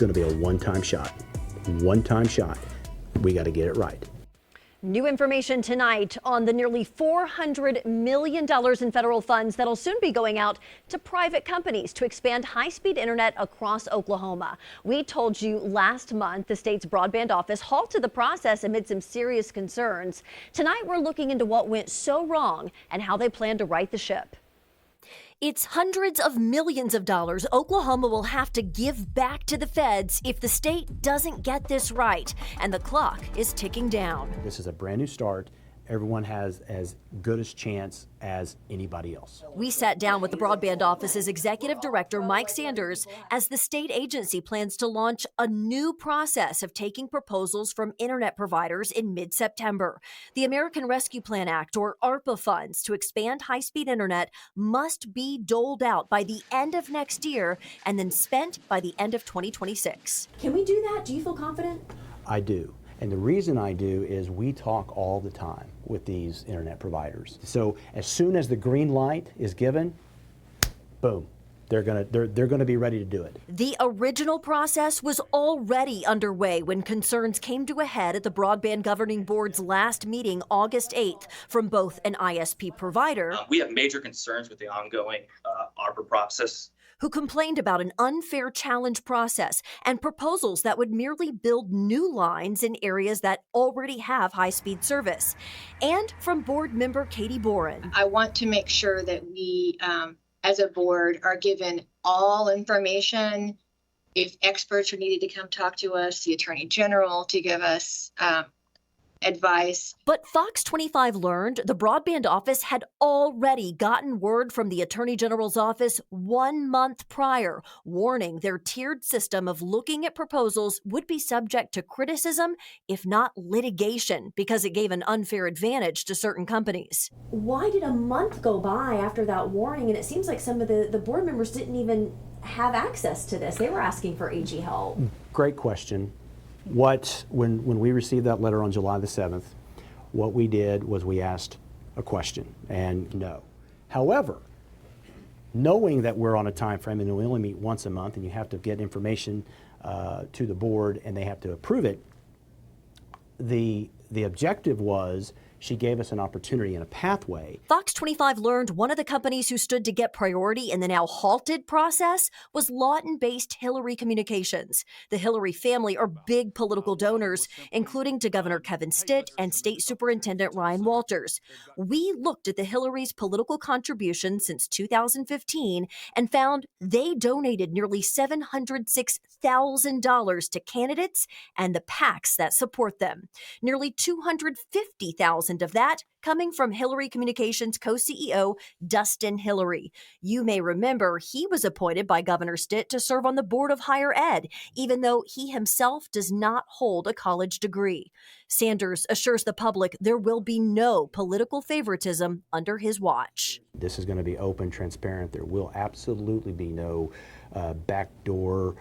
going to be a one-time shot. One-time shot. We got to get it right. New information tonight on the nearly $400 million in federal funds that'll soon be going out to private companies to expand high-speed internet across Oklahoma. We told you last month the state's broadband office halted the process amid some serious concerns. Tonight we're looking into what went so wrong and how they plan to right the ship. It's hundreds of millions of dollars Oklahoma will have to give back to the feds if the state doesn't get this right, and the clock is ticking down. This is a brand new start. Everyone has as good a chance as anybody else. We sat down with the Broadband Office's Executive Director, Mike Sanders, as the state agency plans to launch a new process of taking proposals from internet providers in mid-September. The American Rescue Plan Act, or ARPA funds, to expand high-speed internet must be doled out by the end of next year and then spent by the end of 2026. Can we do that? Do you feel confident? I do. And the reason I do is we talk all the time with these internet providers. So as soon as the green light is given, boom, they're gonna be ready to do it. The original process was already underway when concerns came to a head at the Broadband Governing Board's last meeting August 8th from both an ISP provider. We have major concerns with the ongoing ARPA process, who complained about an unfair challenge process and proposals that would merely build new lines in areas that already have high-speed service. And from board member Katie Boren. I want to make sure that we, as a board, are given all information. If experts are needed to come talk to us, the Attorney General to give us advice. But Fox 25 learned the Broadband Office had already gotten word from the Attorney General's office 1 month prior, warning their tiered system of looking at proposals would be subject to criticism, if not litigation, because it gave an unfair advantage to certain companies. Why did a month go by after that warning? And it seems like some of the board members didn't even have access to this. They were asking for AG help. Great question. When we received that letter on July the 7th, what we did was we asked a question, and no. However, knowing that we're on a time frame and we only meet once a month and you have to get information to the board and they have to approve it, the objective was she gave us an opportunity and a pathway. Fox 25 learned one of the companies who stood to get priority in the now halted process was Lawton-based Hillary Communications. The Hillary family are big political donors, including to Governor Kevin Stitt and State Superintendent Ryan Walters. We looked at the Hillary's political contributions since 2015 and found they donated nearly $706,000 to candidates and the PACs that support them. Nearly $250,000 of that coming from Hillary Communications co-CEO Dustin Hillary. You may remember he was appointed by Governor Stitt to serve on the Board of Higher Ed, even though he himself does not hold a college degree. Sanders assures the public there will be no political favoritism under his watch. This is going to be open, transparent. There will absolutely be no backdoor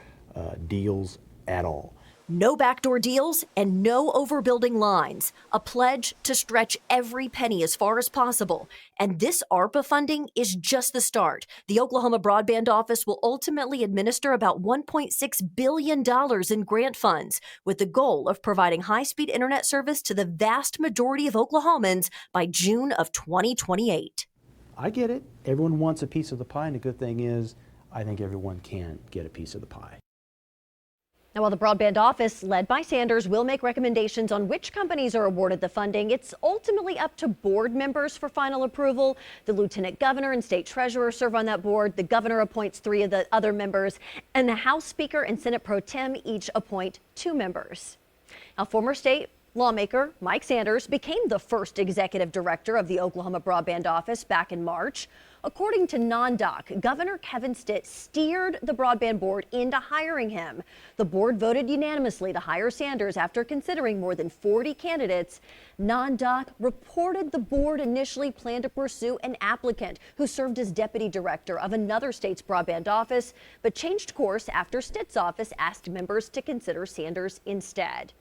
deals at all. No backdoor deals and no overbuilding lines. A pledge to stretch every penny as far as possible. And this ARPA funding is just the start. The Oklahoma Broadband Office will ultimately administer about $1.6 billion in grant funds, with the goal of providing high-speed internet service to the vast majority of Oklahomans by June of 2028. I get it. Everyone wants a piece of the pie, and the good thing is I think everyone can get a piece of the pie. Now, while the Broadband Office, led by Sanders, will make recommendations on which companies are awarded the funding, it's ultimately up to board members for final approval. The Lieutenant Governor and State Treasurer serve on that board. The Governor appoints 3 of the other members, and the House Speaker and Senate Pro Tem each appoint 2 members. Now, former state lawmaker Mike Sanders became the first executive director of the Oklahoma Broadband Office back in March. According to non-doc, Governor Kevin Stitt steered the broadband board into hiring him. The board voted unanimously to hire Sanders after considering more than 40 candidates. Non-doc reported the board initially planned to pursue an applicant who served as deputy director of another state's broadband office, but changed course after Stitt's office asked members to consider Sanders instead.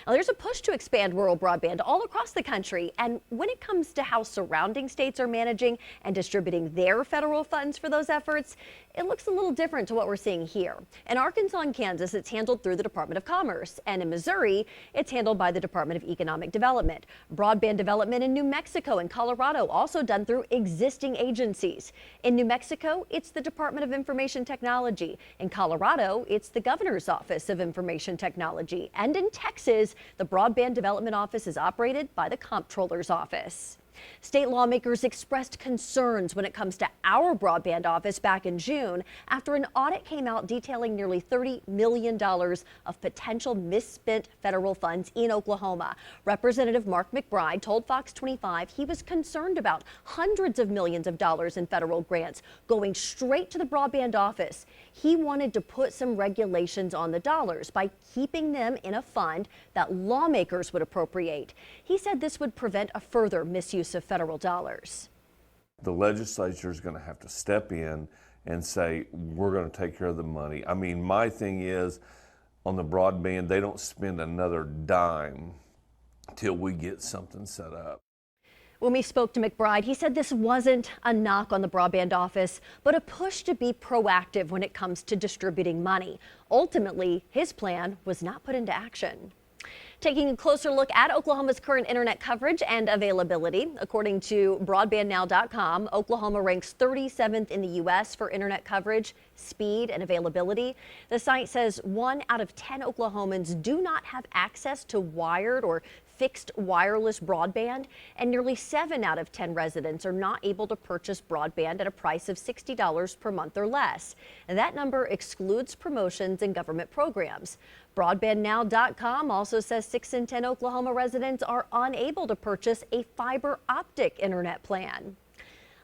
Now, there's a push to expand rural broadband all across the country, and when it comes to how surrounding states are managing and distributing their federal funds for those efforts, it looks a little different to what we're seeing here. In Arkansas and Kansas, it's handled through the Department of Commerce, and in Missouri, it's handled by the Department of Economic Development. Broadband development in New Mexico and Colorado also done through existing agencies. In New Mexico, it's the Department of Information Technology. In Colorado, it's the Governor's Office of Information Technology. And in Texas, the Broadband Development Office is operated by the Comptroller's Office. State lawmakers expressed concerns when it comes to our broadband office back in June after an audit came out detailing nearly $30 million of potential misspent federal funds in Oklahoma. Representative Mark McBride told Fox 25 he was concerned about hundreds of millions of dollars in federal grants going straight to the broadband office. He wanted to put some regulations on the dollars by keeping them in a fund that lawmakers would appropriate. He said this would prevent a further misuse of federal dollars. The legislature is going to have to step in and say, we're going to take care of the money. I mean, my thing is, on the broadband, they don't spend another dime till we get something set up. When we spoke to McBride, he said this wasn't a knock on the broadband office, but a push to be proactive when it comes to distributing money. Ultimately, his plan was not put into action. Taking a closer look at Oklahoma's current internet coverage and availability. According to broadbandnow.com, Oklahoma ranks 37th in the U.S. for internet coverage, speed, and availability. The site says 1 out of 10 Oklahomans do not have access to wired or fixed wireless broadband, and nearly 7 out of 10 residents are not able to purchase broadband at a price of $60 per month or less. And that number excludes promotions and government programs. Broadbandnow.com also says 6 in 10 Oklahoma residents are unable to purchase a fiber optic internet plan.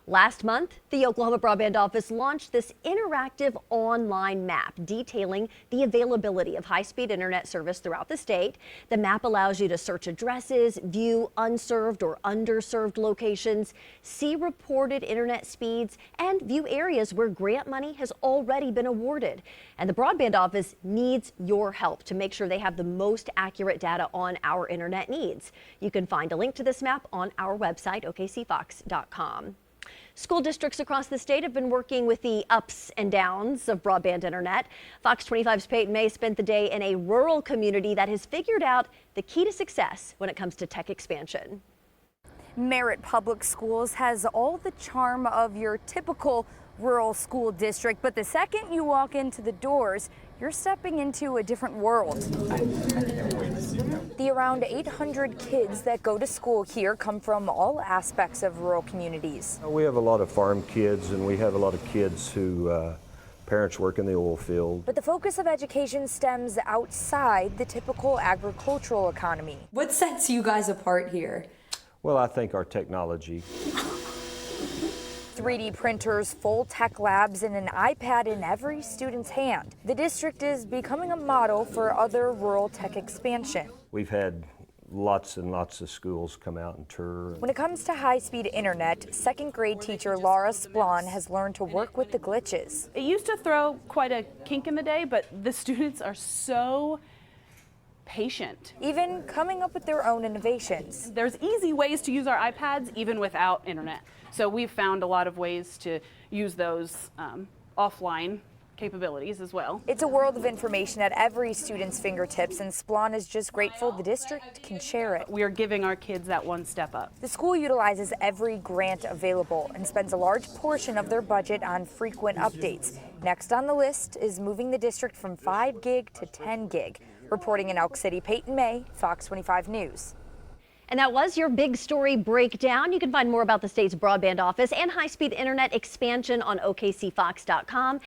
Last month, the Oklahoma Broadband Office launched this interactive online map detailing the availability of high-speed internet service throughout the state. The map allows you to search addresses, view unserved or underserved locations, see reported internet speeds, and view areas where grant money has already been awarded. And the Broadband Office needs your help to make sure they have the most accurate data on our internet needs. You can find a link to this map on our website, okcfox.com. School districts across the state have been working with the ups and downs of broadband internet. Fox 25's Peyton May spent the day in a rural community that has figured out the key to success when it comes to tech expansion. Merritt Public Schools has all the charm of your typical rural school district, but the second you walk into the doors, you're stepping into a different world. The around 800 kids that go to school here come from all aspects of rural communities. We have a lot of farm kids, and we have a lot of kids who parents work in the oil field. But the focus of education stems outside the typical agricultural economy. What sets you guys apart here? Well, I think our technology. 3D printers, full tech labs, and an iPad in every student's hand. The district is becoming a model for other rural tech expansion. We've had lots and lots of schools come out and tour. When it comes to high-speed internet, second grade teacher Laura Splon has learned to work with the glitches. It used to throw quite a kink in the day, but the students are so patient. Even coming up with their own innovations. There's easy ways to use our iPads even without internet. So we've found a lot of ways to use those offline capabilities as well. It's a world of information at every student's fingertips, and Splon is just grateful the district can share it. We are giving our kids that one step up. The school utilizes every grant available and spends a large portion of their budget on frequent updates. Next on the list is moving the district from 5 gig to 10 gig. Reporting in Elk City, Peyton May, Fox 25 News. And that was your big story breakdown. You can find more about the state's broadband office and high-speed internet expansion on okcfox.com